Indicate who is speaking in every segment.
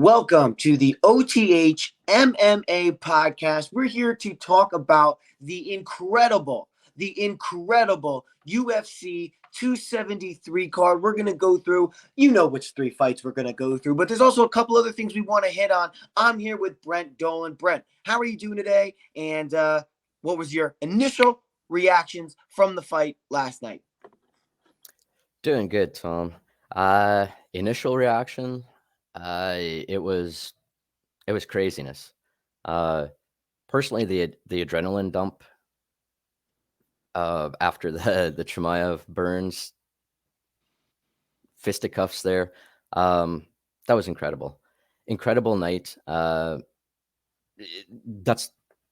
Speaker 1: Welcome to the OTH MMA Podcast. We're here to talk about the incredible UFC 273 card. We're going to go through, which three fights we're going to go through, but there's also a couple other things we want to hit on. I'm here with Brent Dolan. Brent, how are you doing today? And what was your initial reactions from the fight last night?
Speaker 2: Doing good, Tom. Initial reaction, it was craziness. Personally, the adrenaline dump after the Chimaev Burns fisticuffs there, that was incredible. Incredible night. That's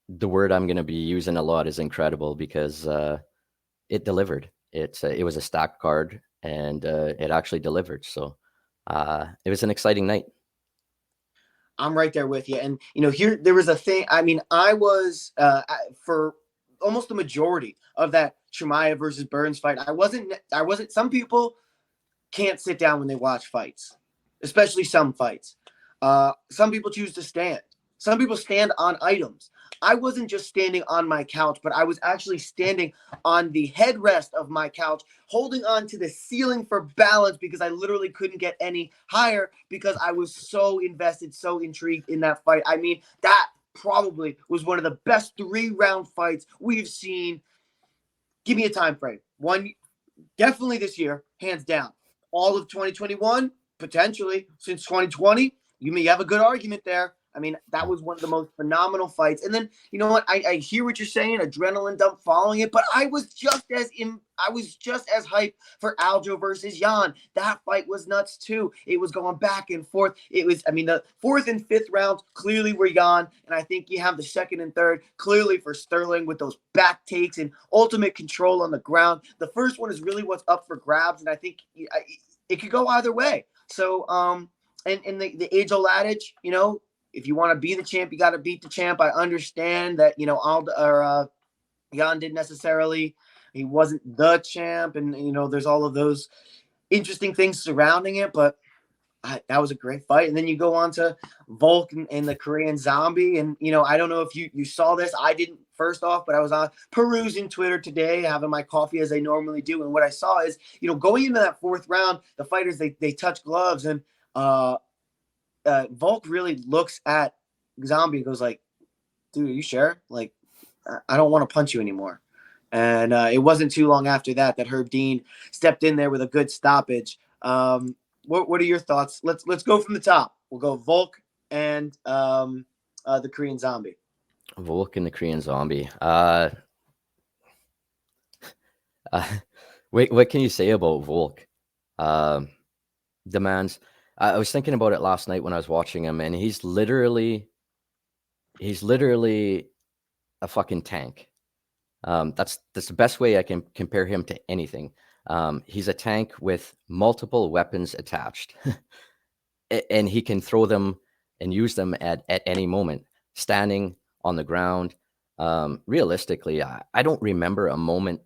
Speaker 2: the word I'm going to be using a lot, is incredible, because it delivered. It was a stacked card, and it actually delivered. So it was an exciting night.
Speaker 1: I'm right there with you. And, here, there was a thing. I mean, I was, for almost the majority of that Chimaev versus Burns fight, I wasn't, some people can't sit down when they watch fights, especially some fights. Some people choose to stand. Some people stand on items. I wasn't just standing on my couch, but I was actually standing on the headrest of my couch, holding on to the ceiling for balance, because I literally couldn't get any higher because I was so invested, so intrigued in that fight. I mean, that probably was one of the best 3-round fights we've seen. Give me a time frame. One, definitely this year, hands down. All of 2021, potentially, since 2020, you may have a good argument there. I mean, that was one of the most phenomenal fights. And then, you know what? I hear what you're saying, adrenaline dump following it, but I was just as hyped for Aljo versus Jan. That fight was nuts too. It was going back and forth. The fourth and fifth rounds clearly were Jan, and I think you have the second and third clearly for Sterling with those back takes and ultimate control on the ground. The first one is really what's up for grabs, and I think it could go either way. So, and the age-old adage, if you want to be the champ, you got to beat the champ. I understand that, Jan didn't necessarily, he wasn't the champ, and, there's all of those interesting things surrounding it, but that was a great fight. And then you go on to Volk and the Korean Zombie, and, I don't know if you saw this. I didn't, first off, but I was on perusing Twitter today, having my coffee as I normally do, and what I saw is, going into that fourth round, the fighters, they touch gloves, and Volk really looks at Zombie and goes like, dude, are you sure? Like, I don't want to punch you anymore. And it wasn't too long after that Herb Dean stepped in there with a good stoppage. What are your thoughts? Let's go from the top. We'll go Volk and the Korean Zombie.
Speaker 2: Volk and the Korean Zombie. Wait, what can you say about Volk? Demands. I was thinking about it last night when I was watching him, and he's literally a fucking tank. That's the best way I can compare him to anything. He's a tank with multiple weapons attached, and he can throw them and use them at any moment, standing on the ground. Realistically, I don't remember a moment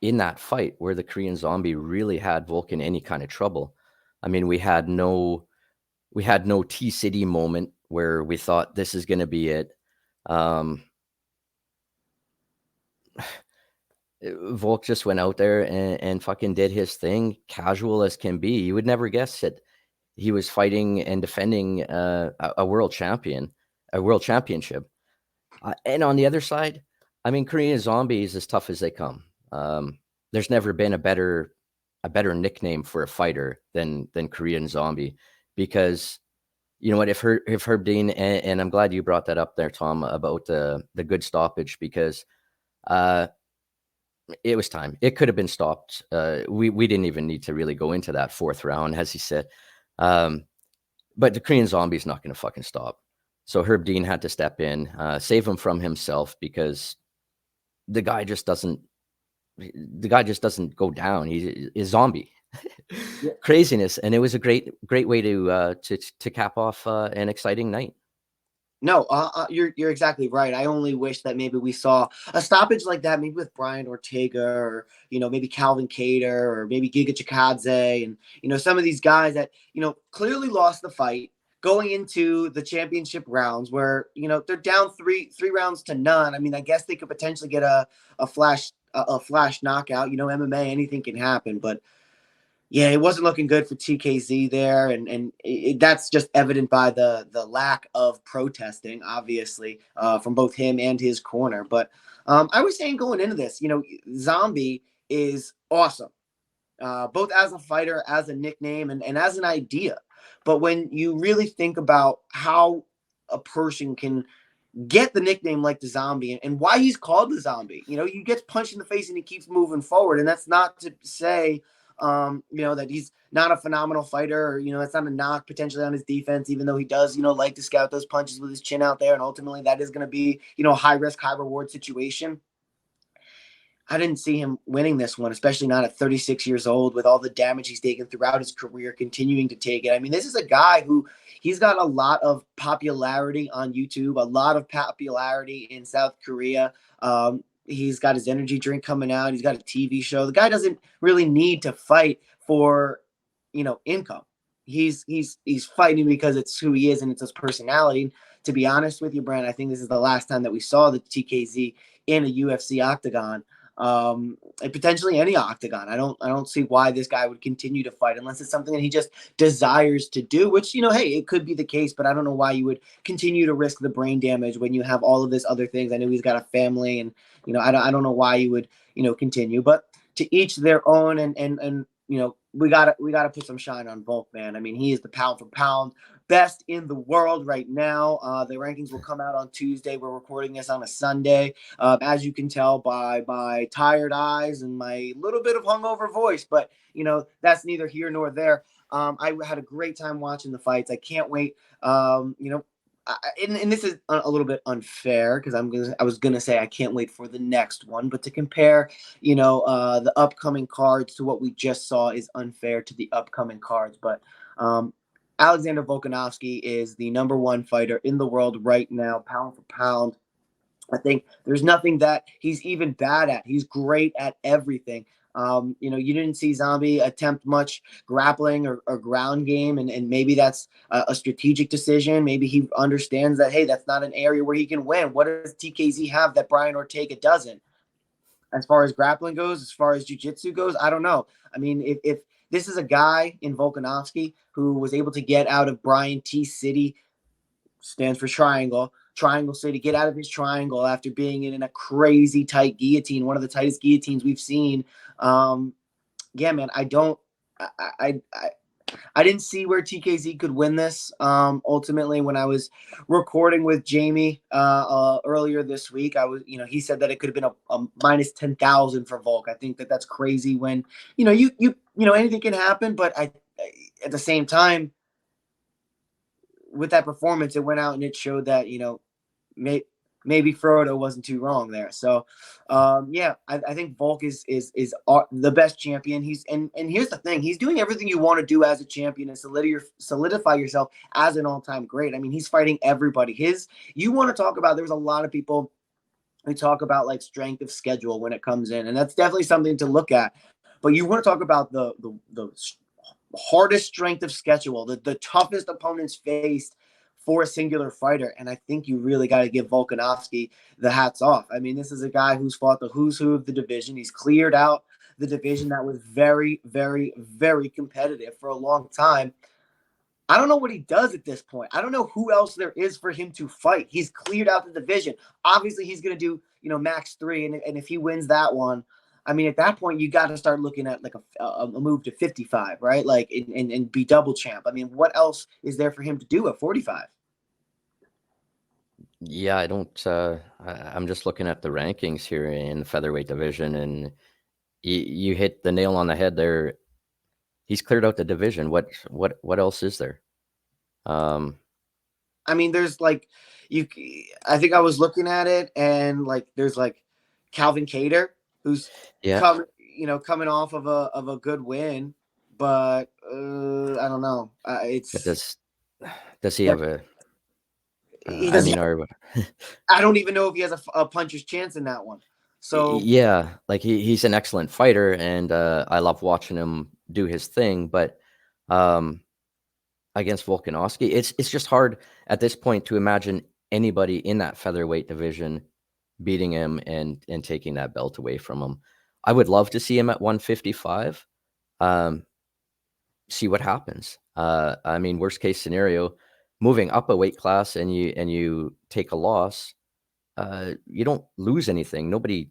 Speaker 2: in that fight where the Korean Zombie really had Volk in any kind of trouble. I mean, we had no T-City moment where we thought this is going to be it. Volk just went out there and fucking did his thing, casual as can be. You would never guess it. He was fighting and defending a world championship. And on the other side, I mean, Korean Zombie is as tough as they come. There's never been a better nickname for a fighter than Korean Zombie, because you know what, if Herb Dean, and I'm glad you brought that up there, Tom, about the good stoppage, because it was time. It could have been stopped. We didn't even need to really go into that fourth round, as he said. But the Korean Zombie is not going to fucking stop. So Herb Dean had to step in, save him from himself, because the guy just doesn't go down. He's a zombie. Yeah. Craziness. And it was a great way to cap off an exciting night.
Speaker 1: No, you're exactly right. I only wish that maybe we saw a stoppage like that, maybe with Brian Ortega, or maybe Calvin Kattar, or maybe Giga Chikadze, and some of these guys that clearly lost the fight, going into the championship rounds where, they're down three rounds to none. I mean, I guess they could potentially get a flash knockout. MMA, anything can happen, but yeah, it wasn't looking good for TKZ there, and that's just evident by the lack of protesting, obviously, from both him and his corner. But I was saying going into this, Zombie is awesome, both as a fighter, as a nickname, and as an idea. But when you really think about how a person can get the nickname like the Zombie and why he's called the Zombie, he gets punched in the face and he keeps moving forward. And that's not to say, that he's not a phenomenal fighter, or, that's not a knock potentially on his defense, even though he does, like to scout those punches with his chin out there. And ultimately that is going to be, a high risk, high reward situation. I didn't see him winning this one, especially not at 36 years old with all the damage he's taken throughout his career, continuing to take it. I mean, this is a guy who he's got a lot of popularity on YouTube, a lot of popularity in South Korea. He's got his energy drink coming out. He's got a TV show. The guy doesn't really need to fight for, income. He's fighting because it's who he is and it's his personality. To be honest with you, Brent, I think this is the last time that we saw the TKZ in a UFC octagon. And potentially any octagon. I don't see why this guy would continue to fight unless it's something that he just desires to do, which, hey, it could be the case, but I don't know why you would continue to risk the brain damage when you have all of this other things. I know he's got a family and, I don't know why you would, continue, but to each their own. And, we gotta put some shine on Volk, man. I mean, he is the pound for pound best in the world right now. The rankings will come out on Tuesday. We're recording this on a Sunday, as you can tell by my tired eyes and my little bit of hungover voice, but that's neither here nor there. I had a great time watching the fights. I can't wait. And this is a little bit unfair because I was gonna say I can't wait for the next one, but to compare, the upcoming cards to what we just saw is unfair to the upcoming cards. But Alexander Volkanovski is the number one fighter in the world right now, pound for pound. I think there's nothing that he's even bad at. He's great at everything. You didn't see Zombie attempt much grappling or ground game, and maybe that's a strategic decision. Maybe he understands that, hey, that's not an area where he can win. What does TKZ have that Brian Ortega doesn't? As far as grappling goes, as far as jiu-jitsu goes, I don't know. I mean, if this is a guy in Volkanovski who was able to get out of Brian T. City, stands for Triangle City, get out of his triangle after being in a crazy tight guillotine, one of the tightest guillotines we've seen. Yeah, man, I didn't see where TKZ could win this. Ultimately, when I was recording with Jamie earlier this week, he said that it could have been a minus 10,000 for Volk. I think that's crazy when, anything can happen, but I at the same time, with that performance, it went out and it showed that, maybe Frodo wasn't too wrong there. So, I think Volk is the best champion. And here's the thing: he's doing everything you want to do as a champion and solidify yourself as an all-time great. I mean, he's fighting everybody. You want to talk about? There's a lot of people who talk about like strength of schedule when it comes in, and that's definitely something to look at. But you want to talk about the hardest strength of schedule, the toughest opponents faced for a singular fighter. And I think you really got to give Volkanovski the hats off. I mean, this is a guy who's fought the who's who of the division. He's cleared out the division that was very, very, very competitive for a long time. I don't know what he does at this point. I don't know who else there is for him to fight. He's cleared out the division. Obviously, he's going to do, max 3. And if he wins that one, I mean, at that point, you got to start looking at like a move to 55, right? Like, and be double champ. I mean, what else is there for him to do at 45?
Speaker 2: Yeah, I don't. I'm just looking at the rankings here in the featherweight division, and you hit the nail on the head there. He's cleared out the division. What else is there?
Speaker 1: I mean, there's like I think I was looking at it, and like there's like Calvin Kattar, who's coming off of a good win, but I don't know.
Speaker 2: Does he have a?
Speaker 1: He doesn't. I don't even know if he has a puncher's chance in that one. So
Speaker 2: yeah, like he's an excellent fighter, and I love watching him do his thing. But against Volkanovski. It's just hard at this point to imagine anybody in that featherweight division beating him and taking that belt away from him. I would love to see him at 155. See what happens. I mean, worst case scenario, moving up a weight class and you take a loss, you don't lose anything. Nobody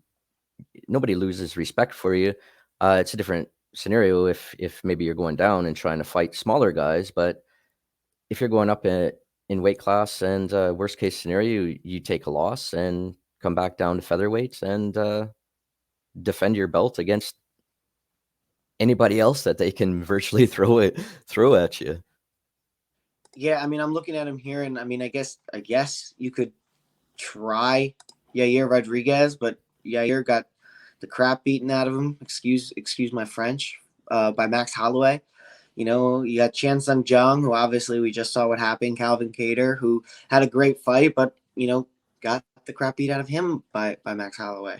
Speaker 2: loses respect for you. It's a different scenario if maybe you're going down and trying to fight smaller guys, but if you're going up in weight class and worst case scenario, you take a loss and come back down to featherweights and defend your belt against anybody else that they can virtually throw at you.
Speaker 1: Yeah, I mean, I'm looking at him here, and I mean, I guess you could try Yair Rodriguez, but Yair got the crap beaten out of him. Excuse my French, by Max Holloway. You know, you got Chan Sung Jung, who obviously we just saw what happened. Calvin Kattar, who had a great fight, but got the crap beat out of him by Max Holloway.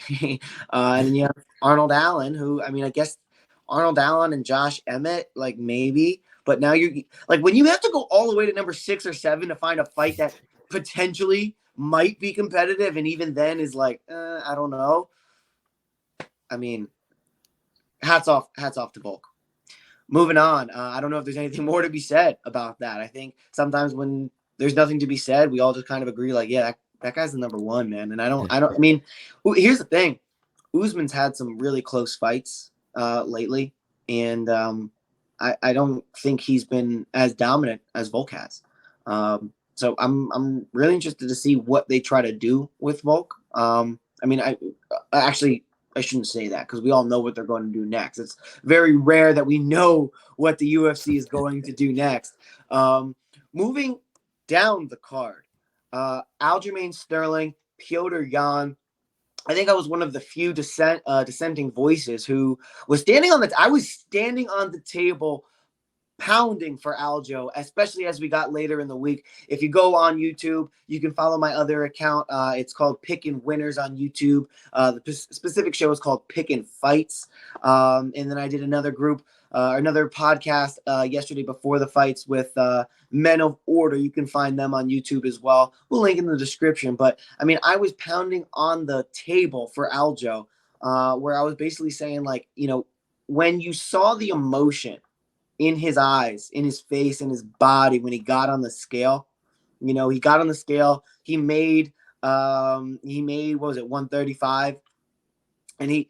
Speaker 1: And then you have Arnold Allen, who, I mean, I guess Arnold Allen and Josh Emmett, like maybe, but now you're like, when you have to go all the way to number 6 or 7 to find a fight that potentially might be competitive, and even then is like, I don't know. I mean, hats off to Volk. Moving on. I don't know if there's anything more to be said about that. I think sometimes when there's nothing to be said, we all just kind of agree, like, yeah, that guy's the number one, man. And I mean, here's the thing. Usman's had some really close fights lately, and I don't think he's been as dominant as Volk has. So I'm really interested to see what they try to do with Volk. I mean, I shouldn't say that, because we all know what they're going to do next. It's very rare that we know what the UFC is going to do next. Moving down the card, Aljamain Sterling, Petr Yan. I think I was one of the few dissenting voices who was standing on the table pounding for Aljo, especially as we got later in the week. If you go on YouTube, you can follow my other account. It's called Pickin' Winners on YouTube. The specific show is called Pickin' Fights. And then I did another podcast yesterday before the fights with Men of Order. You can find them on YouTube as well. We'll link in the description. But I mean, I was pounding on the table for Aljo, where I was basically saying, like, when you saw the emotion in his eyes, in his face, in his body when he got on the scale. He got on the scale. He made what was it, 135? And they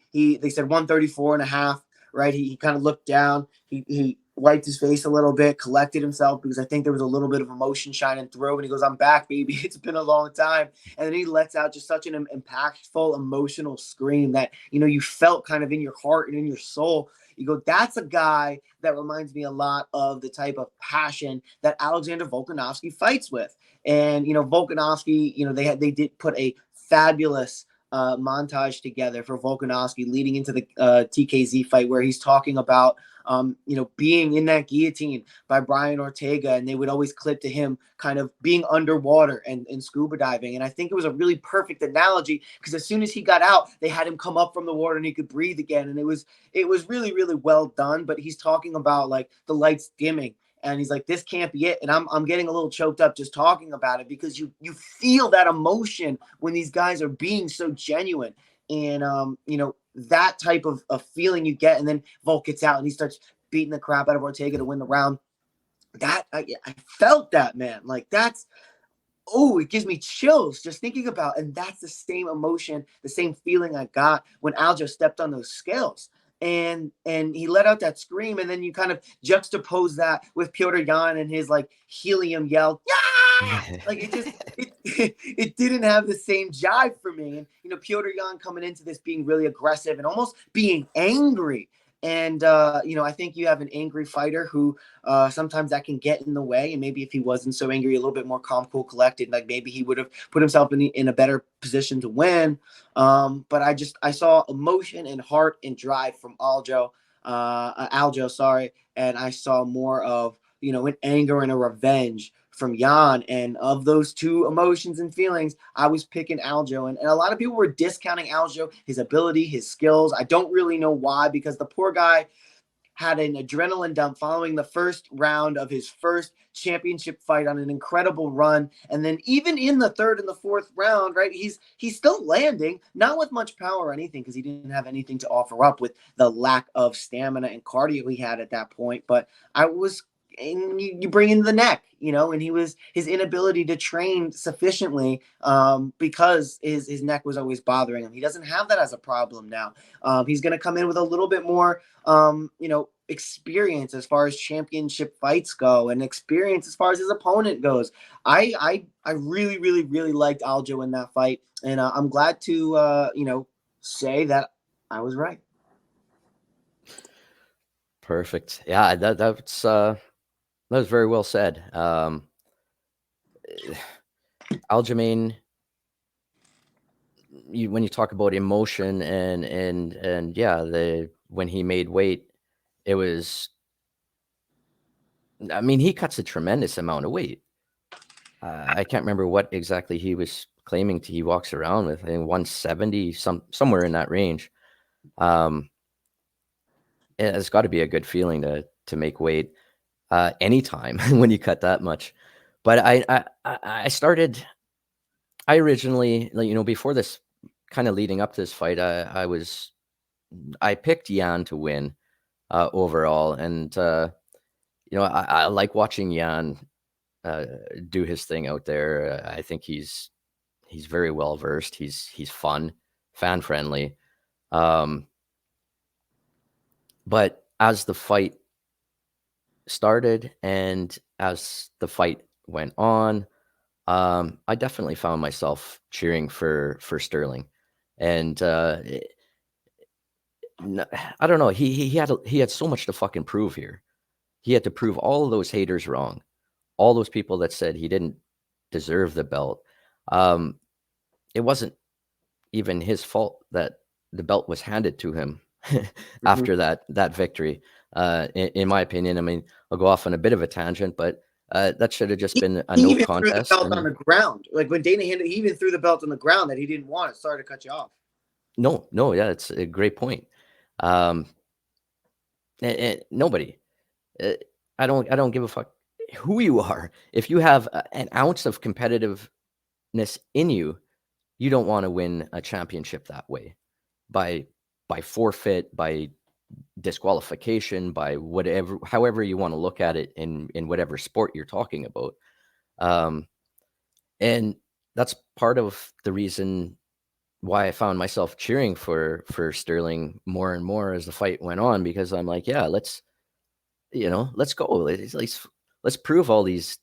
Speaker 1: said 134 and a half, right? He kind of looked down. He wiped his face a little bit, collected himself, because I think there was a little bit of emotion shining through, and he goes, "I'm back, baby. It's been a long time." And then he lets out just such an impactful, emotional scream that, you felt kind of in your heart and in your soul. You go, that's a guy that reminds me a lot of the type of passion that Alexander Volkanovski fights with. And, Volkanovski, they did put a fabulous montage together for Volkanovski leading into the TKZ fight, where he's talking about being in that guillotine by Brian Ortega, and they would always clip to him kind of being underwater and scuba diving. And I think it was a really perfect analogy, because as soon as he got out, they had him come up from the water and he could breathe again. And it was really, really well done. But he's talking about, like, the lights dimming, and he's like, this can't be it. And I'm getting a little choked up just talking about it, because you feel that emotion when these guys are being so genuine. And, that type of feeling you get. And then Volk gets out and he starts beating the crap out of Ortega to win the round. That I felt that, man. Like, it gives me chills just thinking about. And that's the same emotion, the same feeling I got when Aljo stepped on those scales. And he let out that scream, and then you kind of juxtapose that with Petr Yan and his, like, helium yell. Yeah! Like, it didn't have the same jive for me. And Petr Yan coming into this being really aggressive and almost being angry. And I think you have an angry fighter who sometimes that can get in the way. And maybe if he wasn't so angry, a little bit more calm, cool, collected, like, maybe he would have put himself in a better position to win. But I saw emotion and heart and drive from Aljo, sorry. And I saw more of, an anger and a revenge from Yan. And of those two emotions and feelings, I was picking Aljo. And a lot of people were discounting Aljo, his ability, his skills. I don't really know why, because the poor guy had an adrenaline dump following the first round of his first championship fight on an incredible run. And then even in the third and the fourth round, right, he's still landing, not with much power or anything, because he didn't have anything to offer up with the lack of stamina and cardio he had at that point. But I was and you bring in the neck, and his inability to train sufficiently because his neck was always bothering him. He doesn't have that as a problem now. He's going to come in with a little bit more, experience as far as championship fights go, and experience as far as his opponent goes. I really, really, really liked Aljo in that fight, and I'm glad to say that I was right.
Speaker 2: Perfect. Yeah, that was very well said. Aljamain, when you talk about emotion and yeah, when he made weight, it was. I mean, he cuts a tremendous amount of weight. I can't remember what exactly he was claiming he walks around with. I think 170, somewhere in that range. It's got to be a good feeling to make weight anytime when you cut that much. But I originally, before this, kind of leading up to this fight, I picked Jan to win overall, and I like watching Jan do his thing out there. I think he's very well versed. He's fun, fan friendly. But as the fight started and as the fight went on, I definitely found myself cheering for Sterling, and I don't know. He had so much to fucking prove here. He had to prove all of those haters wrong, all those people that said he didn't deserve the belt. It wasn't even his fault that the belt was handed to him after that victory. In my opinion, I mean, I'll go off on a bit of a tangent, but that should have just been a no contest.
Speaker 1: Threw the belt on the ground. Like when Dana handed, he even threw the belt on the ground that he didn't want it. Sorry to cut you off.
Speaker 2: No, yeah, it's a great point. And nobody, I don't give a fuck who you are. If you have an ounce of competitiveness in you, you don't want to win a championship that way, by forfeit, by disqualification, by whatever, however you want to look at it in whatever sport you're talking about. And that's part of the reason why I found myself cheering for Sterling more and more as the fight went on, because I'm like, yeah, let's go. Let's prove all these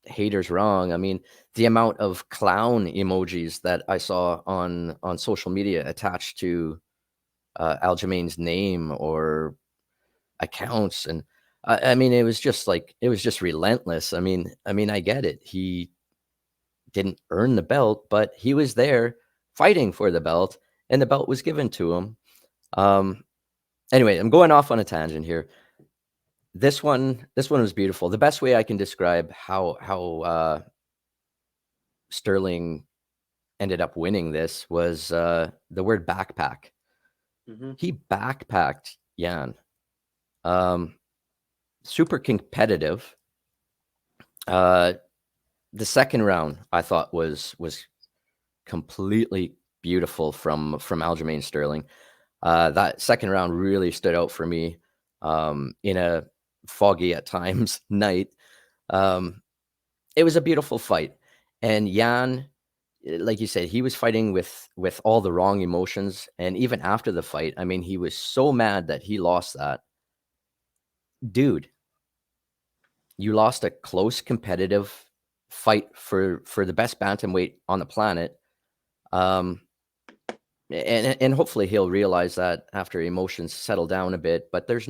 Speaker 2: haters wrong. I mean, the amount of clown emojis that I saw on social media attached to Aljamain's name or accounts, and I mean, it was just relentless. I mean, I get it. He didn't earn the belt, but he was there fighting for the belt, and the belt was given to him. Anyway, I'm going off on a tangent here. This one was beautiful. The best way I can describe how Sterling ended up winning this was the word backpack. He backpacked Jan. Super competitive. The second round I thought was completely beautiful from Aljamain Sterling. That second round really stood out for me in a foggy at times night. It was a beautiful fight, and Jan, like you said, he was fighting with all the wrong emotions, and even after the fight, I mean, he was so mad that he lost that. Dude, you lost a close competitive fight for the best bantamweight on the planet. And hopefully he'll realize that after emotions settle down a bit, but there's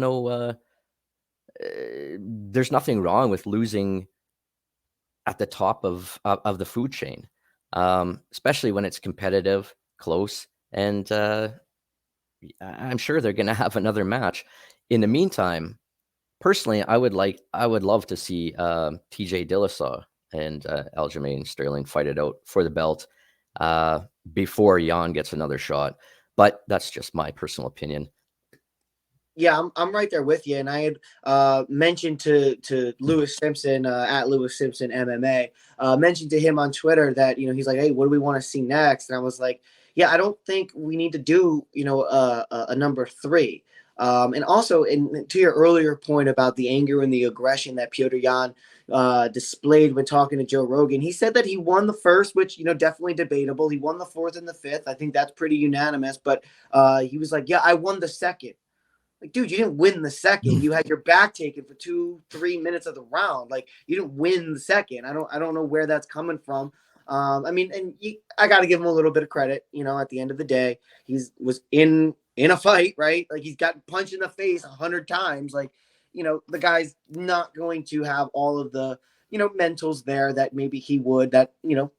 Speaker 2: nothing wrong with losing at the top of the food chain, especially when it's competitive, close, and I'm sure they're going to have another match. In the meantime, personally, I would love to see TJ Dillashaw and Aljamain Sterling fight it out for the belt before Jan gets another shot. But that's just my personal opinion.
Speaker 1: Yeah, I'm right there with you. And I had mentioned to Lewis Simpson at Lewis Simpson MMA, mentioned to him on Twitter that he's like, hey, what do we want to see next? And I was like, yeah, I don't think we need to do a number three. And also, to your earlier point about the anger and the aggression that Petr Yan displayed when talking to Joe Rogan, he said that he won the first, which definitely debatable. He won the fourth and the fifth. I think that's pretty unanimous. But he was like, yeah, I won the second. Like, dude, you didn't win the second. You had your back taken for 2-3 minutes of the round. Like, you didn't win the second. I don't know where that's coming from. I mean, and I got to give him a little bit of credit. At the end of the day, was in a fight, right? Like, he's got punched in the face 100 times. Like, the guy's not going to have all of the mentals there that maybe he would. That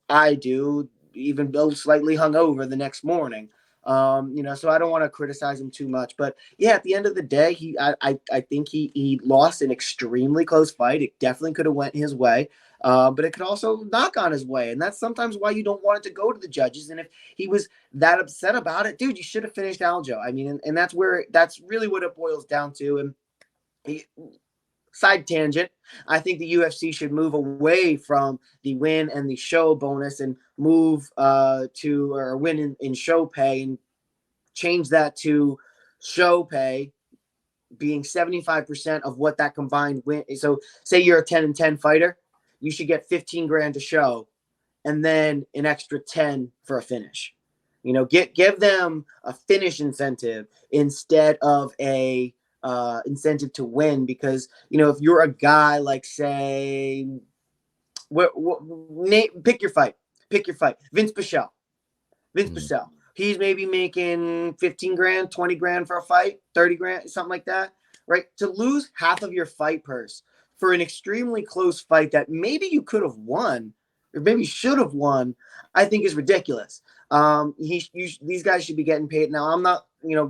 Speaker 1: I do, even though slightly hungover the next morning. So I don't want to criticize him too much, but yeah, at the end of the day, I think he lost an extremely close fight. It definitely could have went his way, but it could also knock on his way, and that's sometimes why you don't want it to go to the judges. And if he was that upset about it, dude, you should have finished Aljo. I mean, and that's really what it boils down to. And side tangent, I think the UFC should move away from the win and the show bonus and move to or win in show pay and change that to show pay being 75% of what that combined win. So say you're a 10-10 fighter, you should get 15 grand to show and then an extra 10 for a finish. Give them a finish incentive instead of a incentive to win, because if you're a guy like, say, pick your fight, Vince Pichel, he's maybe making 15 grand, 20 grand for a fight, 30 grand, something like that, right? To lose half of your fight purse for an extremely close fight that maybe you could have won or maybe should have won, I think is ridiculous. These guys should be getting paid. Now, I'm not,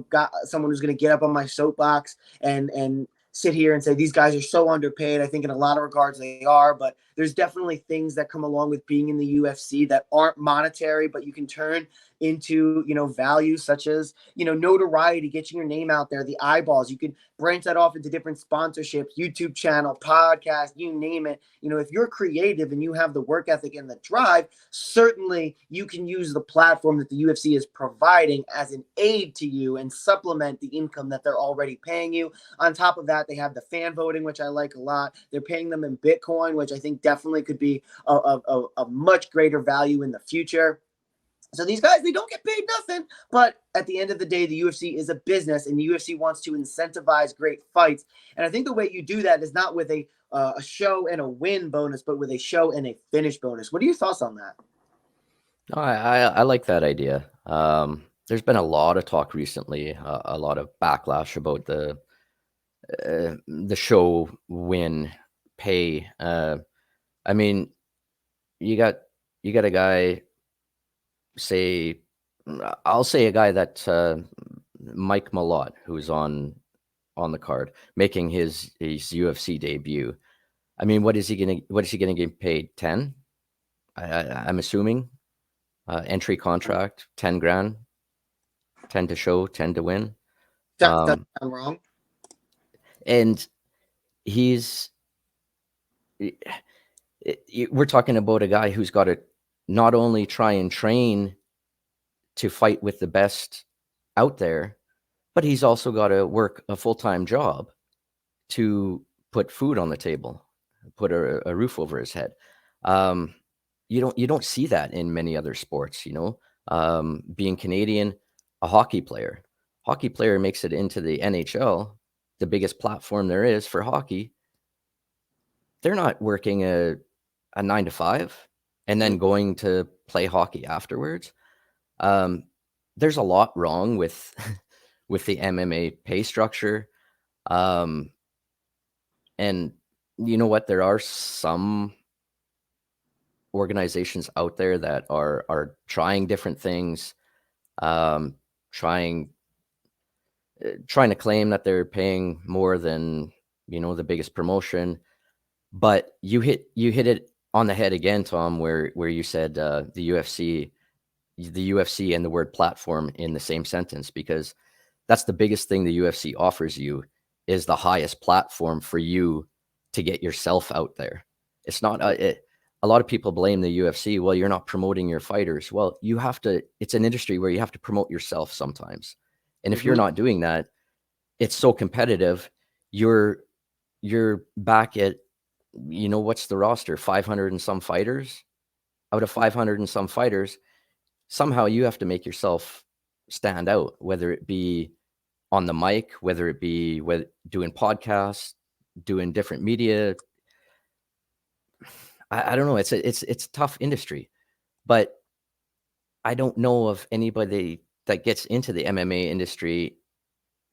Speaker 1: got someone who's going to get up on my soapbox and sit here and say these guys are so underpaid. I think in a lot of regards they are, but there's definitely things that come along with being in the UFC that aren't monetary, but you can turn into, values such as, notoriety, getting your name out there, the eyeballs. You can branch that off into different sponsorships, YouTube channel, podcast, you name it. If you're creative and you have the work ethic and the drive, certainly you can use the platform that the UFC is providing as an aid to you and supplement the income that they're already paying you. On top of that, they have the fan voting, which I like a lot. They're paying them in Bitcoin, which I think definitely could be a much greater value in the future. So these guys, they don't get paid nothing. But at the end of the day, the UFC is a business, and the UFC wants to incentivize great fights. And I think the way you do that is not with a show and a win bonus, but with a show and a finish bonus. What are your thoughts on that?
Speaker 2: No, I like that idea. There's been a lot of talk recently, a lot of backlash about the show win pay. I mean, you got a guy. I'll say a guy that Mike Mallot, who's on the card, making his UFC debut. I mean, what is he gonna get paid? 10? I'm assuming entry contract, 10 grand, 10 to show, 10 to win.
Speaker 1: I'm wrong.
Speaker 2: And we're talking about a guy who's got to not only try and train to fight with the best out there, but he's also got to work a full-time job to put food on the table, put a roof over his head. You don't see that in many other sports, being Canadian, a hockey player makes it into the NHL, the biggest platform there is for hockey. They're not working a 9 to 5 and then going to play hockey afterwards. There's a lot wrong with the MMA pay structure. And you know what? There are some organizations out there that are trying different things, trying to claim that they're paying more than the biggest promotion. But you hit it on the head again, Tom, where you said the UFC and the word platform in the same sentence, because that's the biggest thing the UFC offers you, is the highest platform for you to get yourself out there. It's not a lot of people blame the UFC. Well, you're not promoting your fighters. Well, you have to. It's an industry where you have to promote yourself sometimes. And if you're not doing that, it's so competitive. You're back at, what's the roster? 500 and some fighters. Out of 500 and some fighters, somehow you have to make yourself stand out, whether it be on the mic, whether it be doing podcasts, doing different media. I don't know. It's a tough industry, but I don't know of anybody that gets into the MMA industry,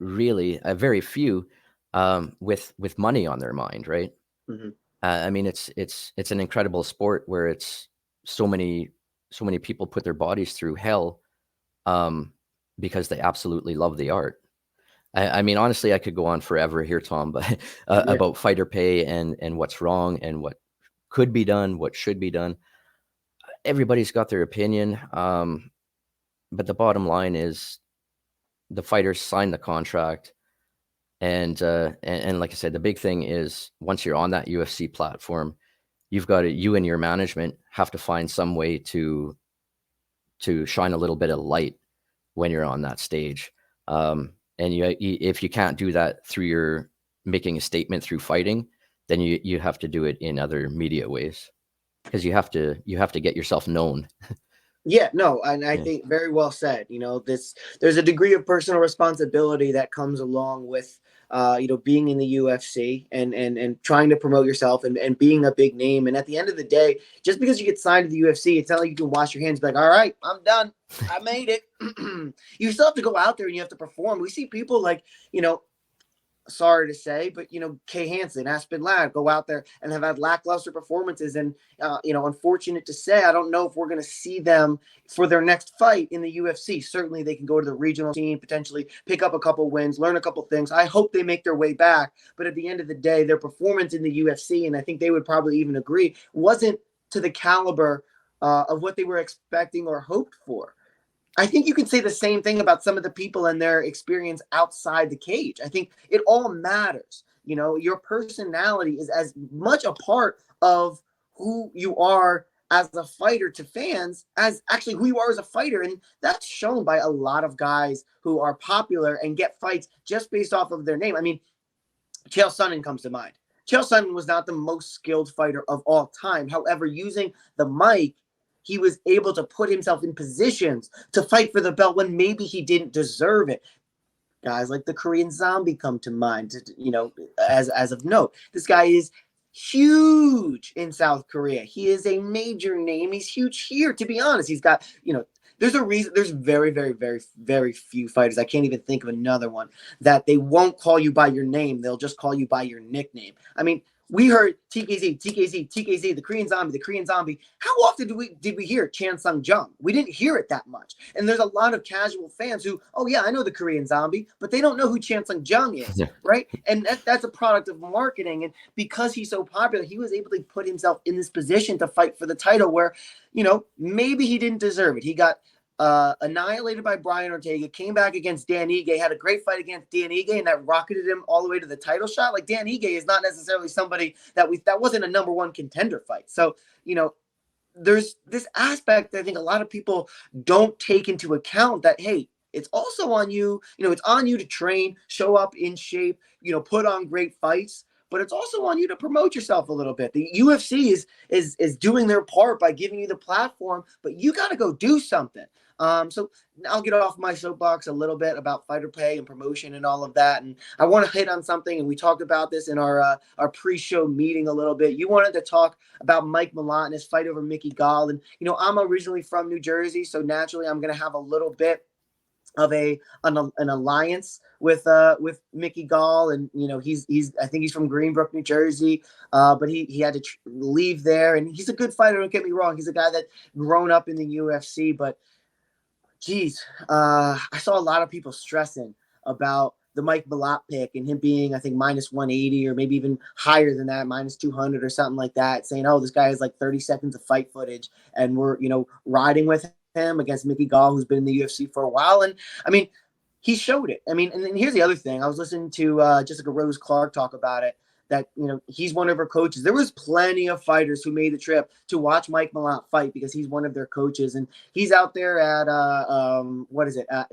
Speaker 2: really, very few, with money on their mind, right? I mean, it's an incredible sport where it's so many people put their bodies through hell, because they absolutely love the art. I mean, honestly, I could go on forever here, Tom, but about fighter pay and what's wrong and what could be done, what should be done. Everybody's got their opinion, but the bottom line is the fighters sign the contract, and like I said, the big thing is once you're on that UFC platform, you and your management have to find some way to shine a little bit of light when you're on that stage. And if you can't do that through your making a statement through fighting, then you have to do it in other media ways, because you have to get yourself known.
Speaker 1: Yeah, no, and I think very well said. There's a degree of personal responsibility that comes along with, being in the UFC and trying to promote yourself and being a big name. And at the end of the day, just because you get signed to the UFC, it's not like you can wash your hands and be like, all right, I'm done. I made it. You still have to go out there and you have to perform. We see people like, sorry to say, but Kay Hansen, Aspen Ladd go out there and have had lackluster performances, and unfortunate to say, I don't know if we're going to see them for their next fight in the UFC. Certainly they can go to the regional scene, potentially pick up a couple wins, learn a couple things. I hope they make their way back, but at the end of the day, their performance in the UFC, and I think they would probably even agree, wasn't to the caliber of what they were expecting or hoped for. I think you can say the same thing about some of the people and their experience outside the cage. I think it all matters. Your personality is as much a part of who you are as a fighter to fans as actually who you are as a fighter. And that's shown by a lot of guys who are popular and get fights just based off of their name. I mean, Chael Sonnen comes to mind. Chael Sonnen was not the most skilled fighter of all time. However, using the mic, he was able to put himself in positions to fight for the belt when maybe he didn't deserve it. Guys like the Korean Zombie come to mind, as of note. This guy is huge in South Korea. He is a major name. He's huge here, to be honest. He's got, there's a reason. There's very, very, very, very few fighters. I can't even think of another one that they won't call you by your name. They'll just call you by your nickname. I mean, we heard TKZ, the Korean Zombie. How often did we hear Chan Sung Jung? We didn't hear it that much. And there's a lot of casual fans who, oh yeah, I know the Korean Zombie, but they don't know who Chan Sung Jung is, right? And that's a product of marketing. And because he's so popular, he was able to put himself in this position to fight for the title where, maybe he didn't deserve it. He got annihilated by Brian Ortega, came back against Dan Ige, had a great fight against Dan Ige, and that rocketed him all the way to the title shot. Like, Dan Ige is not necessarily somebody that wasn't a number one contender fight. So, there's this aspect I think a lot of people don't take into account that, hey, it's also on you. It's on you to train, show up in shape, put on great fights, but it's also on you to promote yourself a little bit. The UFC is doing their part by giving you the platform, but you got to go do something. So I'll get off my soapbox a little bit about fighter pay and promotion and all of that. And I want to hit on something, and we talked about this in our pre-show meeting a little bit. You wanted to talk about Mike Mallot and his fight over Mickey Gall. And, I'm originally from New Jersey, so naturally I'm going to have a little bit of an alliance with Mickey Gall, and I think he's from Greenbrook, New Jersey, but he had to leave there, and he's a good fighter. Don't get me wrong; he's a guy that grown up in the UFC, but geez, I saw a lot of people stressing about the Mike Mallot pick and him being, I think, minus 180 or maybe even higher than that, minus 200 or something like that, saying, oh, this guy has like 30 seconds of fight footage, and we're riding with him against Mickey Gall, who's been in the UFC for a while. And I mean, he showed it. I mean, and then here's the other thing. I was listening to Jessica Rose Clark talk about it, that, you know, he's one of her coaches. There was plenty of fighters who made the trip to watch Mike Mallot fight because he's one of their coaches, and he's out there at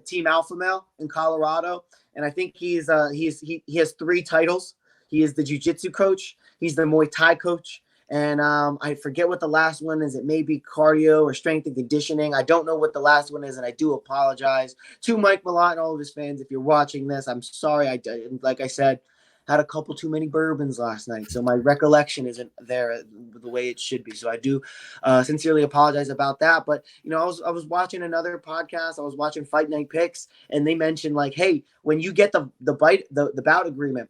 Speaker 1: Team Alpha Male in Colorado, and I think he has 3 titles. He is the jiu-jitsu coach, he's the Muay Thai coach, and I forget what the last one is. It may be cardio or strength and conditioning. I don't know what the last one is, and I do apologize to Mike Mallot and all of his fans if you're watching this. I'm sorry. Like I said, had a couple too many bourbons last night, so my recollection isn't there the way it should be. So I do sincerely apologize about that. But, you know, I was watching another podcast. I was watching Fight Night Picks, and they mentioned, like, hey, when you get the bout agreement,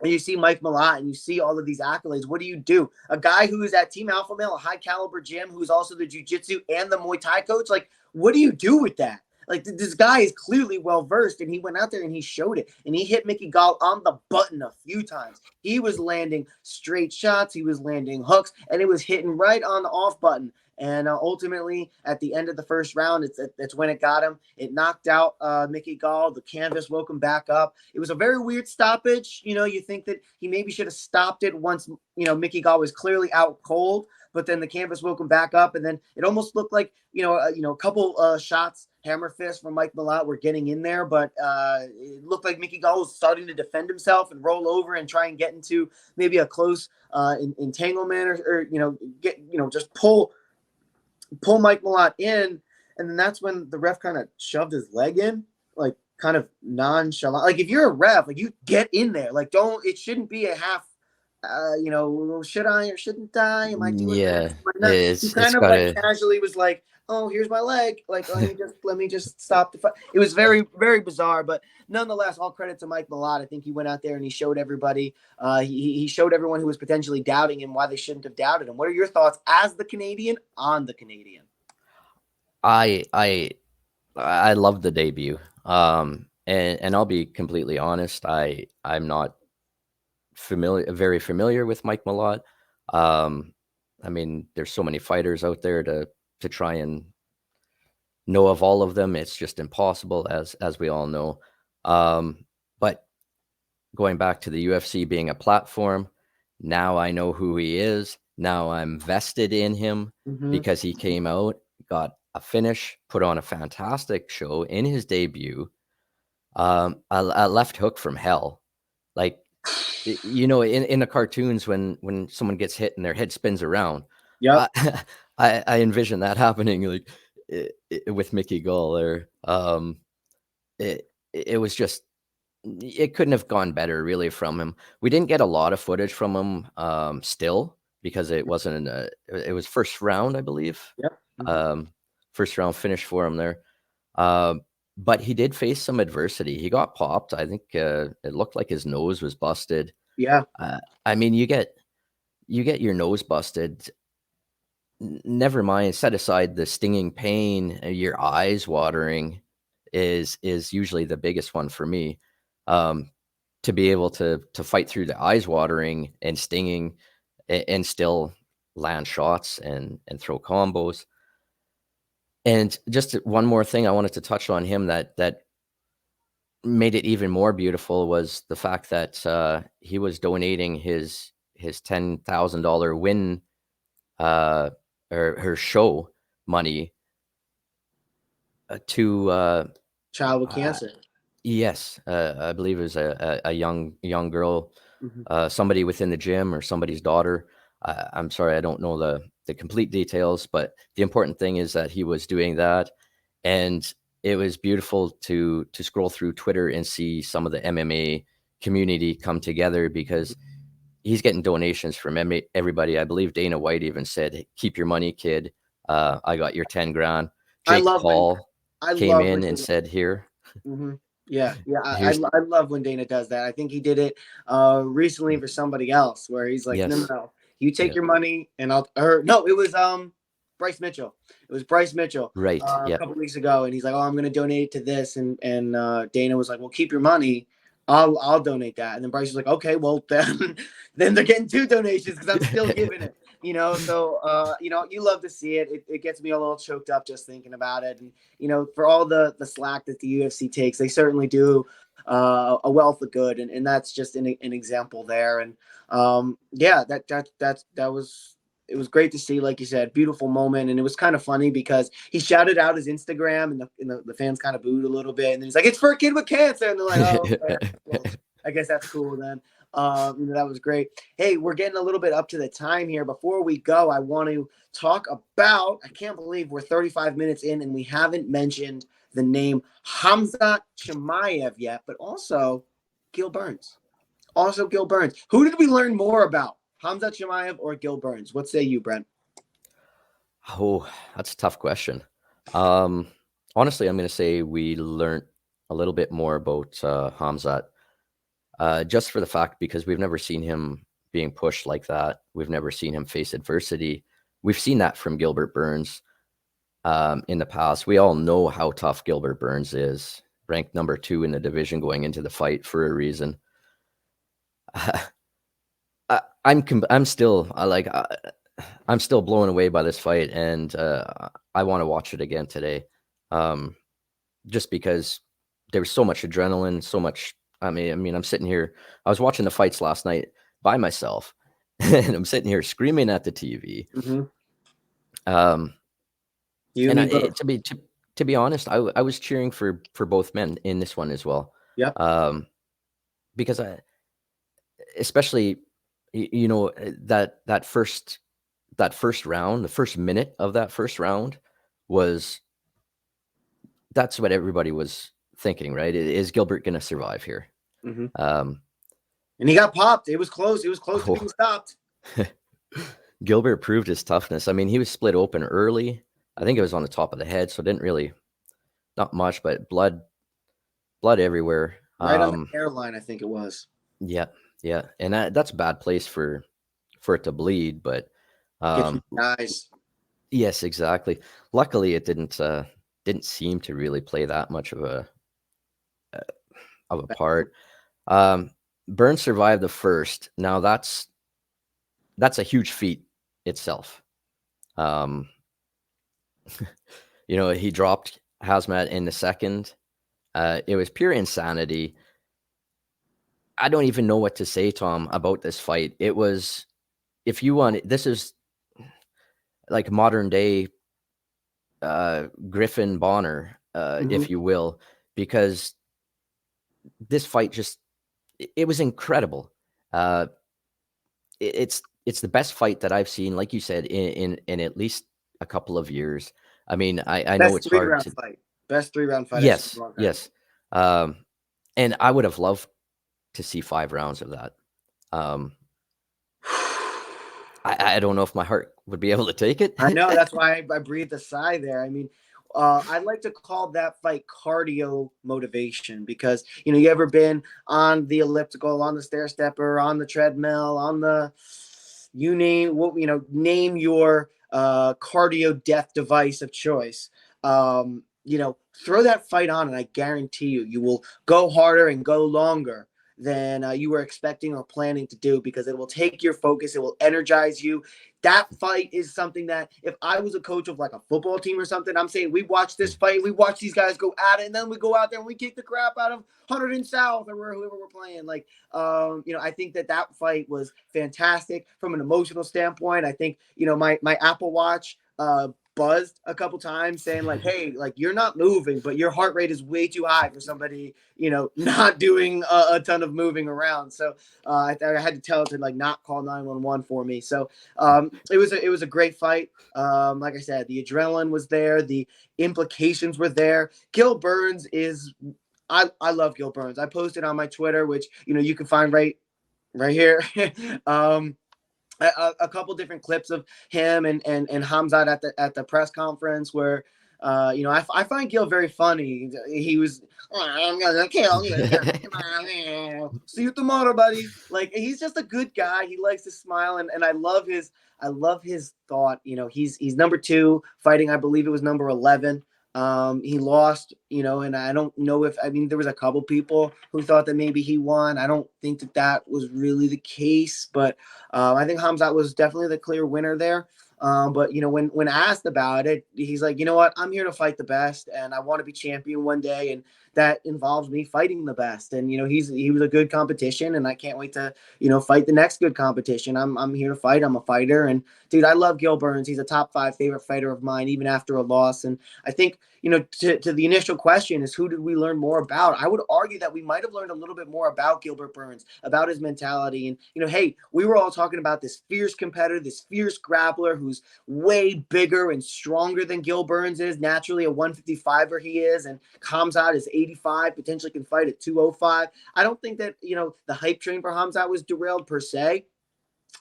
Speaker 1: and you see Mike Mallot and you see all of these accolades, what do? A guy who is at Team Alpha Male, a high caliber gym, who's also the jiu-jitsu and the Muay Thai coach, like, what do you do with that? Like, this guy is clearly well-versed, and he went out there and he showed it, and he hit Mickey Gall on the button a few times. He was landing straight shots. He was landing hooks, and it was hitting right on the off button. And ultimately, at the end of the first round, it's when it got him. It knocked out Mickey Gall. The canvas woke him back up. It was a very weird stoppage. You know, you think that he maybe should have stopped it once, you know, Mickey Gall was clearly out cold, but then the canvas woke him back up, and then it almost looked like, a couple shots, hammer fist from Mike Mallot were getting in there, but it looked like Mickey Gall was starting to defend himself and roll over and try and get into maybe a close entanglement, or just pull Mike Mallot in, and then that's when the ref kind of shoved his leg in, like, kind of nonchalant. Like, if you're a ref, like, you get in there. Like, it shouldn't be a half, should I or shouldn't I? Am I doing this? He kind of like casually was like, oh, here's my leg. Like, let me just stop the fight. It was very, very bizarre, but nonetheless, all credit to Mike Mallot. I think he went out there and he showed everybody, he showed everyone who was potentially doubting him why they shouldn't have doubted him. What are your thoughts as the Canadian on the Canadian?
Speaker 2: I love the debut. And I'll be completely honest, I'm not very familiar with Mike Mallot. I mean, there's so many fighters out there to try and know of all of them. It's just impossible, as we all know. But going back to the UFC being a platform, now I know who he is. Now I'm vested in him because he came out, got a finish, put on a fantastic show in his debut. A left hook from hell. Like, you know, in the cartoons, when someone gets hit and their head spins around, I envision that happening, like, with Mickey Gall there. It was just, it couldn't have gone better, really, from him. We didn't get a lot of footage from him still, because it wasn't it was first round, I believe. First round finish for him there. But he did face some adversity. He got popped. I think it looked like his nose was busted. I mean, you get your nose busted. Never mind, set aside the stinging pain, your eyes watering is usually the biggest one for me. To be able to fight through the eyes watering and stinging and still land shots and throw combos. And just one more thing I wanted to touch on him that made it even more beautiful was the fact that he was donating his $10,000 win or her show money to
Speaker 1: child with cancer.
Speaker 2: Yes, I believe it was a young girl, somebody within the gym or somebody's daughter. I'm sorry, I don't know the complete details, but the important thing is that he was doing that, and it was beautiful to scroll through Twitter and see some of the MMA community come together, because he's getting donations from everybody. I believe Dana White even said, hey, "Keep your money, kid. I got your 10 grand." Jake Paul came in and said, "Here."
Speaker 1: Yeah. I love when Dana does that. I think he did it recently for somebody else, where he's like, no, you take your money and no, it was Bryce Mitchell. It was Bryce Mitchell,
Speaker 2: right?
Speaker 1: A couple weeks ago, and he's like, "Oh, I'm going to donate to this," and Dana was like, "Well, keep your money. I'll donate that." And then Bryce was like, "Okay, well then they're getting 2 donations because I'm still giving it." So you love to see it. It gets me a little choked up just thinking about it. And for all the slack that the UFC takes, they certainly do a wealth of good, and that's just an example there. And yeah, that was, it was great to see, like you said, beautiful moment. And it was kind of funny because he shouted out his Instagram, and the fans kind of booed a little bit, and then he's like, "It's for a kid with cancer," and they're like, "Oh, okay. Well, I guess that's cool then." That was great. Hey, we're getting a little bit up to the time here. Before we go, I want to talk about, I can't believe we're 35 minutes in and we haven't mentioned the name Khamzat Chimaev yet, but also Gil Burns. Who did we learn more about? Khamzat Chimaev or Gil Burns? What say you, Brent?
Speaker 2: Oh, that's a tough question. Honestly, I'm going to say we learned a little bit more about Khamzat. Just for the fact, because we've never seen him being pushed like that. We've never seen him face adversity. We've seen that from Gilbert Burns in the past. We all know how tough Gilbert Burns is, ranked number 2 in the division going into the fight for a reason. I'm still blown away by this fight, and I want to watch it again today, just because there was so much adrenaline, so much. I mean, I'm sitting here. I was watching the fights last night by myself, and I'm sitting here screaming at the TV.
Speaker 1: Mm-hmm.
Speaker 2: To be honest, I was cheering for both men in this one as well.
Speaker 1: Yeah.
Speaker 2: Because especially, that first round, the first minute of that first round that's what everybody was thinking, right? Is Gilbert going to survive here?
Speaker 1: Mm-hmm. And he got popped. It was close. It was close to being stopped.
Speaker 2: Gilbert proved his toughness. I mean, he was split open early. I think it was on the top of the head, so it didn't really, not much, but blood everywhere.
Speaker 1: Right on the hairline, I think it was.
Speaker 2: Yeah. And that's a bad place for it to bleed, but
Speaker 1: nice.
Speaker 2: Yes, exactly. Luckily, it didn't seem to really play that much of a part. Burns survived the first. Now that's a huge feat itself. He dropped Khamzat in the second. It was pure insanity. I don't even know what to say, Tom, about this fight. It was, if you want, this is like modern day Griffin Bonner, if you will, because this fight it was incredible. It's the best fight that I've seen, like you said, in at least a couple of years. I mean, I know it's hard to
Speaker 1: fight. Best 3-round fight.
Speaker 2: Yes. And I would have loved to see 5 rounds of that. I don't know if my heart would be able to take it.
Speaker 1: I know, that's why I breathed a sigh there. I mean, I'd like to call that fight cardio motivation, because you ever been on the elliptical, on the stair stepper, on the treadmill, on the name your cardio death device of choice. Throw that fight on, and I guarantee you will go harder and go longer than you were expecting or planning to do, because it will take your focus. It will energize you. That fight is something that, if I was a coach of like a football team or something, I'm saying we watch this fight, we watch these guys go at it, and then we go out there and we kick the crap out of 100 and South or whoever we're playing. Like, I think that fight was fantastic from an emotional standpoint. I think, my Apple Watch buzzed a couple times saying like, hey, like, you're not moving, but your heart rate is way too high for somebody, not doing a ton of moving around. So I had to tell it to like not call 911 for me. So it was a great fight. Like I said, the adrenaline was there, the implications were there. Gil Burns is, I love Gil Burns. I posted on my Twitter, which you can find right here. A couple different clips of him and Khamzat at the press conference where I find Gil very funny. He was, I'm gonna kill you. See you tomorrow, buddy. Like, he's just a good guy. He likes to smile, and I love his thought. He's number 2 fighting, I believe it was number 11. He lost, and I don't know if, there was a couple people who thought that maybe he won. I don't think that that was really the case, but I think Khamzat was definitely the clear winner there. But when asked about it, he's like, you know what, I'm here to fight the best, and I want to be champion one day, and that involves me fighting the best. And he was a good competition, and I can't wait to fight the next good competition. I'm here to fight. I'm a fighter, and dude, I love Gil Burns. He's a top 5 favorite fighter of mine, even after a loss. And I think to the initial question is, who did we learn more about? I would argue that we might have learned a little bit more about Gilbert Burns, about his mentality. And, hey, we were all talking about this fierce competitor, this fierce grappler who's way bigger and stronger than Gil Burns is. Naturally, a 155er he is, and Khamzat is 85, potentially can fight at 205. I don't think that, the hype train for Khamzat was derailed per se.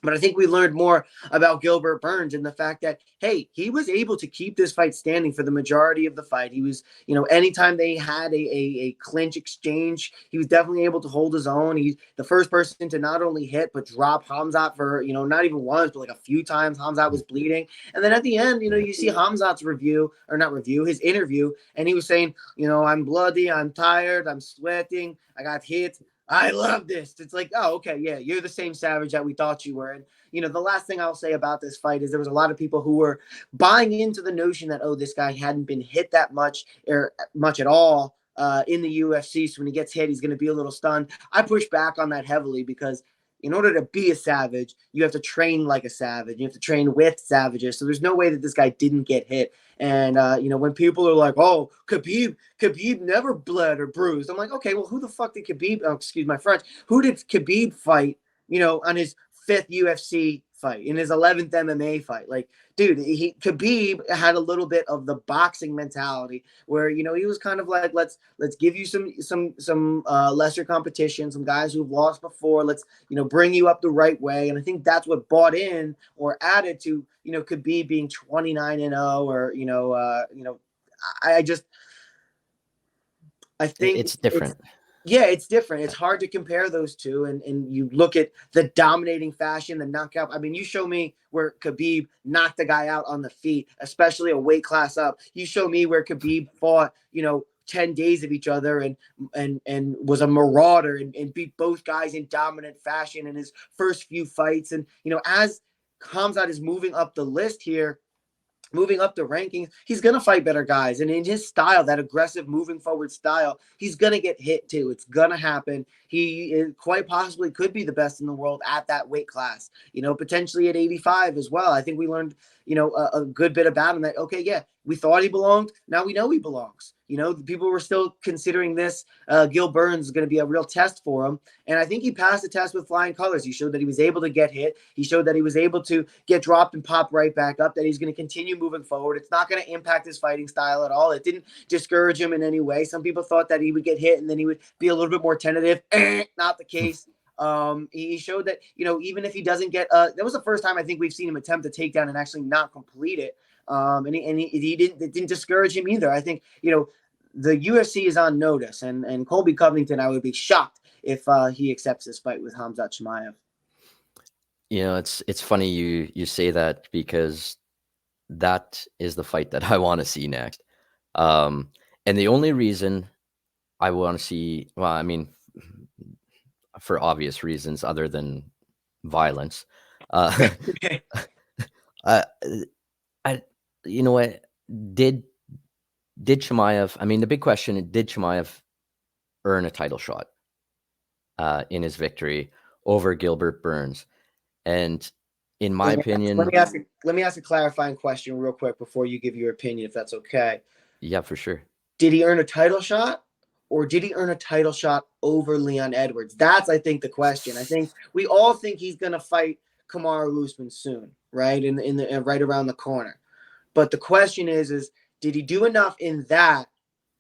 Speaker 1: But I think we learned more about Gilbert Burns and the fact that, hey, he was able to keep this fight standing for the majority of the fight. He was, anytime they had a clinch exchange, he was definitely able to hold his own. He's the first person to not only hit, but drop Khamzat for, not even once, but like a few times. Khamzat was bleeding. And then at the end, you see Khamzat's his interview, and he was saying, I'm bloody, I'm tired, I'm sweating, I got hit. I love this. It's like, oh, okay, yeah, you're the same savage that we thought you were. And, the last thing I'll say about this fight is there was a lot of people who were buying into the notion that, oh, this guy hadn't been hit that much or much at all in the UFC. So when he gets hit, he's going to be a little stunned. I push back on that heavily because in order to be a savage, you have to train like a savage. You have to train with savages. So there's no way that this guy didn't get hit. And, when people are like, oh, Khabib never bled or bruised. I'm like, okay, well, who the fuck did Khabib, excuse my French, who did Khabib fight, on his 5th UFC fight, in his 11th MMA fight? Like, dude, Khabib had a little bit of the boxing mentality where, he was kind of like, let's give you some lesser competition, some guys who've lost before. Let's, bring you up the right way. And I think that's what bought in or added to, Khabib being 29-0 or, I think
Speaker 2: it's different.
Speaker 1: It's different. It's hard to compare those two. And you look at the dominating fashion, the knockout. I mean, you show me where Khabib knocked the guy out on the feet, especially a weight class up. You show me where Khabib fought, 10 days of each other and was a marauder and beat both guys in dominant fashion in his first few fights. And, as Khamzat is moving up the list here, moving up the rankings, he's going to fight better guys. And in his style, that aggressive moving forward style, he's going to get hit too. It's going to happen. He quite possibly could be the best in the world at that weight class, potentially at 85 as well. I think we learned, a good bit about him that, okay, yeah, we thought he belonged. Now we know he belongs. The people were still considering this. Gil Burns is going to be a real test for him. And I think he passed the test with flying colors. He showed that he was able to get hit. He showed that he was able to get dropped and pop right back up, that he's going to continue moving forward. It's not going to impact his fighting style at all. It didn't discourage him in any way. Some people thought that he would get hit and then he would be a little bit more tentative. Not the case. He showed that, even if he doesn't get, that was the first time I think we've seen him attempt a takedown and actually not complete it. It didn't discourage him either. I think, the UFC is on notice, and Colby Covington, I would be shocked if he accepts this fight with Khamzat Chimaev.
Speaker 2: It's funny you say that because that is the fight that I want to see next. And the only reason I want to see, well, I mean, for obvious reasons other than violence,
Speaker 1: Okay.
Speaker 2: you know what, did Chimaev, I mean, the big question, did Chimaev earn a title shot in his victory over Gilbert Burns? And in my opinion,
Speaker 1: let me ask a clarifying question real quick before you give your opinion, if that's okay.
Speaker 2: Yeah, for sure.
Speaker 1: Did he earn a title shot, or did he earn a title shot over Leon Edwards? That's, I think, the question. I think we all think he's going to fight Kamaru Usman soon, right? In the right around the corner. But the question is did he do enough in that?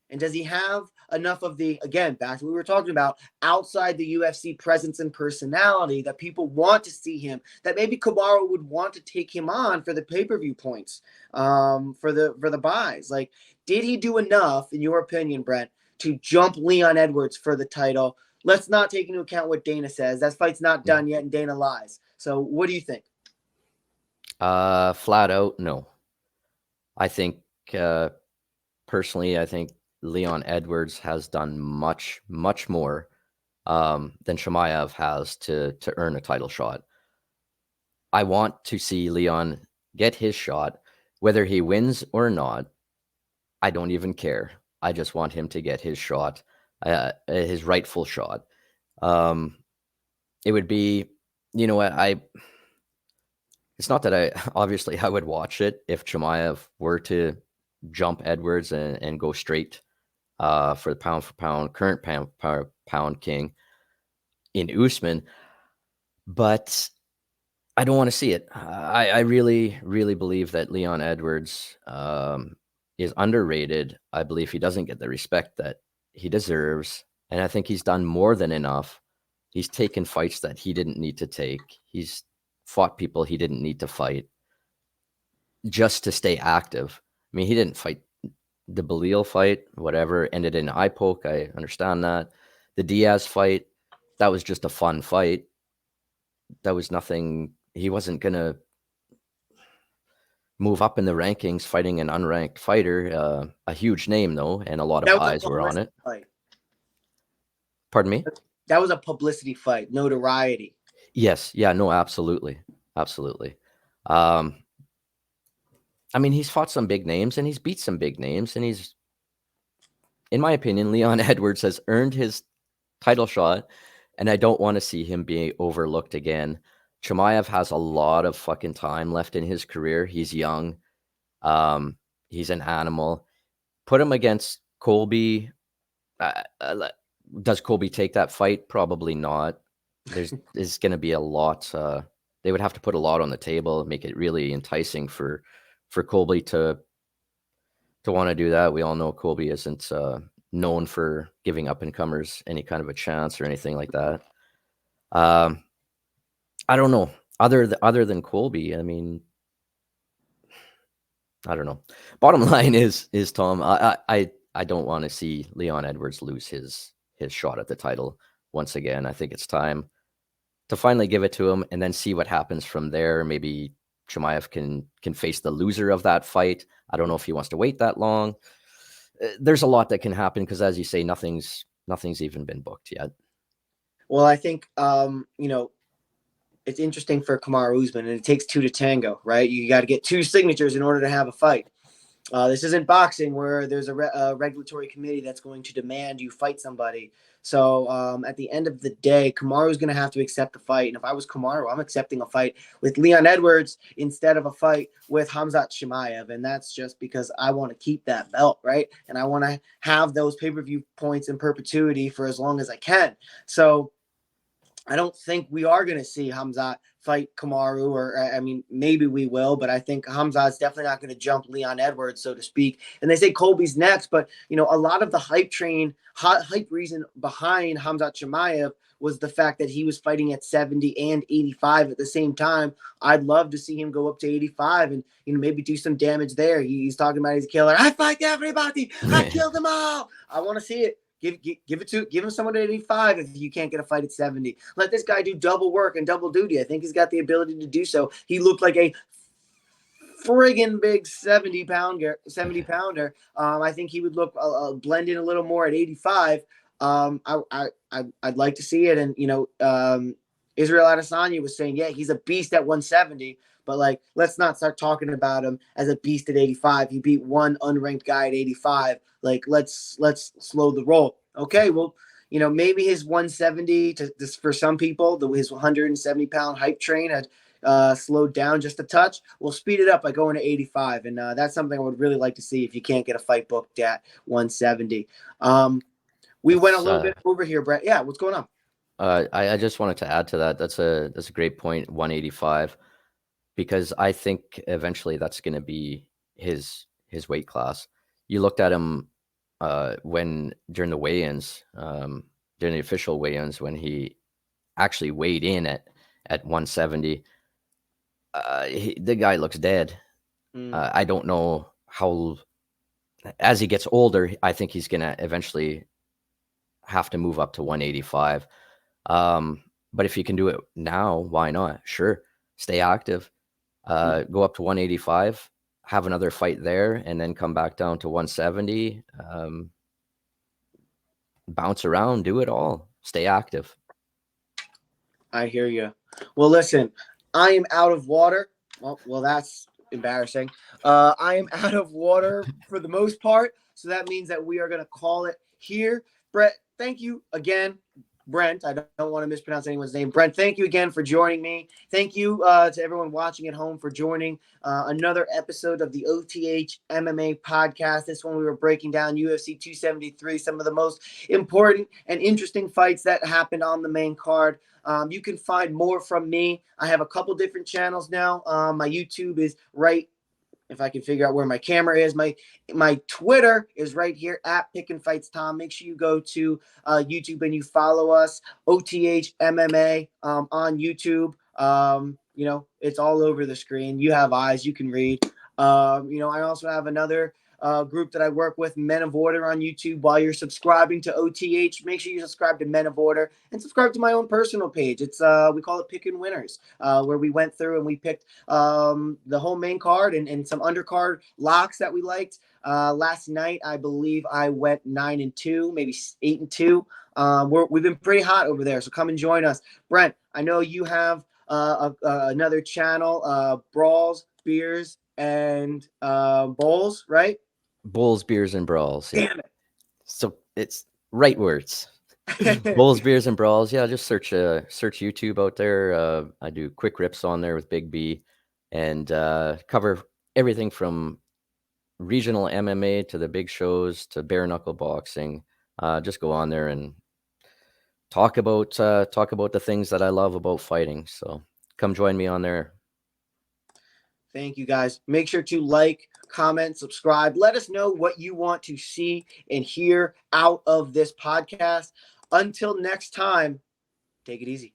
Speaker 1: And does he have enough of the, again, back to what we were talking about, outside the UFC presence and personality that people want to see him, that maybe Kamaru would want to take him on for the pay-per-view points, for the buys? Like, did he do enough, in your opinion, Brent, to jump Leon Edwards for the title? Let's not take into account what Dana says. That fight's not done yet, and Dana lies. So what do you think?
Speaker 2: Flat out, no. I think personally, I think Leon Edwards has done much, much more than Chimaev has to earn a title shot. I want to see Leon get his shot, whether he wins or not. I don't even care. I just want him to get his shot, his rightful shot. Um, it would be, you know what, it's not that obviously I would watch it if Chimaev were to jump Edwards and go straight for the for pound, current pound king in Usman, but I don't want to see it. I really, really believe that Leon Edwards is underrated. I believe he doesn't get the respect that he deserves, and I think he's done more than enough. He's taken fights that he didn't need to take. He's fought people he didn't need to fight just to stay active. I mean, he didn't fight the Belil fight, whatever, ended in an eye poke. I understand that. The Diaz fight, that was just a fun fight. That was nothing. He wasn't going to move up in the rankings fighting an unranked fighter. A huge name, though, and a lot of eyes were on it.
Speaker 1: Fight.
Speaker 2: Pardon me?
Speaker 1: That was a publicity fight, notoriety.
Speaker 2: Yes. Yeah, no, absolutely. Absolutely. I mean, he's fought some big names and he's beat some big names, and he's, in my opinion, Leon Edwards has earned his title shot, and I don't want to see him be overlooked again. Chimaev has a lot of fucking time left in his career. He's young. He's an animal. Put him against Colby. Does Colby take that fight? Probably not. There's going to be a lot. They would have to put a lot on the table, make it really enticing for Colby to want to do that. We all know Colby isn't known for giving up and comers any kind of a chance or anything like that. I don't know. Other than Colby, I mean, I don't know. Bottom line is Tom, I don't want to see Leon Edwards lose his shot at the title once again. I think it's time to finally give it to him and then see what happens from there. Maybe Chimaev can face the loser of that fight. I don't know if he wants to wait that long. There's a lot that can happen because, as you say, nothing's even been booked yet.
Speaker 1: Well, I think it's interesting for Kamaru Usman, and it takes two to tango, right? You got to get two signatures in order to have a fight. This isn't boxing where there's a regulatory committee that's going to demand you fight somebody. So at the end of the day, Kamaru is going to have to accept the fight. And if I was Kamaru, I'm accepting a fight with Leon Edwards instead of a fight with Khamzat Chimaev. And that's just because I want to keep that belt, right? And I want to have those pay-per-view points in perpetuity for as long as I can. So I don't think we are going to see Khamzat fight Kamaru, or I mean, maybe we will, but I think Khamzat's definitely not going to jump Leon Edwards, so to speak. And they say Colby's next, but a lot of the hype reason behind Khamzat Chimaev was the fact that he was fighting at 70 and 85 at the same time. I'd love to see him go up to 85 and maybe do some damage there. He's talking about he's a killer. I fight everybody. I kill them all. I want to see it. Give him someone at 85 if you can't get a fight at 70. Let this guy do double work and double duty. I think he's got the ability to do so. He looked like a friggin' big 70 pounder. I think he would look blend in a little more at 85. I'd like to see it. And Israel Adesanya was saying, yeah, he's a beast at 170. But let's not start talking about him as a beast at 85. He beat one unranked guy at 85. Let's slow the roll. Okay, well, maybe his 170 for some people, his 170-pound hype train had slowed down just a touch. We'll speed it up by going to 85, and that's something I would really like to see if you can't get a fight booked at 170. We went a little bit over here, Brett. Yeah, what's going on?
Speaker 2: I just wanted to add to that. That's a great point. 185. Because I think eventually that's going to be his weight class. You looked at him during the weigh-ins, during the official weigh-ins, when he actually weighed in at 170. The guy looks dead. I don't know how. As he gets older, I think he's going to eventually have to move up to 185. But if you can do it now, why not? Sure, stay active. Go up to 185. have another fight there, and then come back down to 170. Bounce around, do it all, stay active.
Speaker 1: I hear you. Well, listen, I am out of water. Well, that's embarrassing. I am out of water for the most part, so that means that we are going to call it here. Brett, thank you again. Brent, I don't want to mispronounce anyone's name. Brent, thank you again for joining me. Thank you to everyone watching at home for joining another episode of the OTH MMA podcast. This one we were breaking down UFC 273, some of the most important and interesting fights that happened on the main card. You can find more from me. I have a couple different channels now. My YouTube is right. If I can figure out where my camera is, my Twitter is right here at Pick and Fights Tom. Make sure you go to YouTube and you follow us, OTH MMA on YouTube. It's all over the screen. You have eyes, you can read. I also have another group that I work with, Men of Order, on YouTube. While you're subscribing to OTH, make sure you subscribe to Men of Order and subscribe to my own personal page. It's we call it Pickin' Winners, where we went through and we picked the whole main card and some undercard locks that we liked. Last night, I believe I went 9-2, maybe 8-2. We've been pretty hot over there, so come and join us. Brent, I know you have another channel, Brawls, Beers, and Bowls, right?
Speaker 2: Bulls, beers, and brawls. Yeah.
Speaker 1: Damn it.
Speaker 2: So it's right words. Bulls, beers, and brawls. Yeah, just search YouTube out there. I do quick rips on there with Big B, and cover everything from regional MMA to the big shows to bare knuckle boxing. Just go on there and talk about the things that I love about fighting. So come join me on there.
Speaker 1: Thank you, guys. Make sure to like, comment, subscribe. Let us know what you want to see and hear out of this podcast. Until next time, take it easy.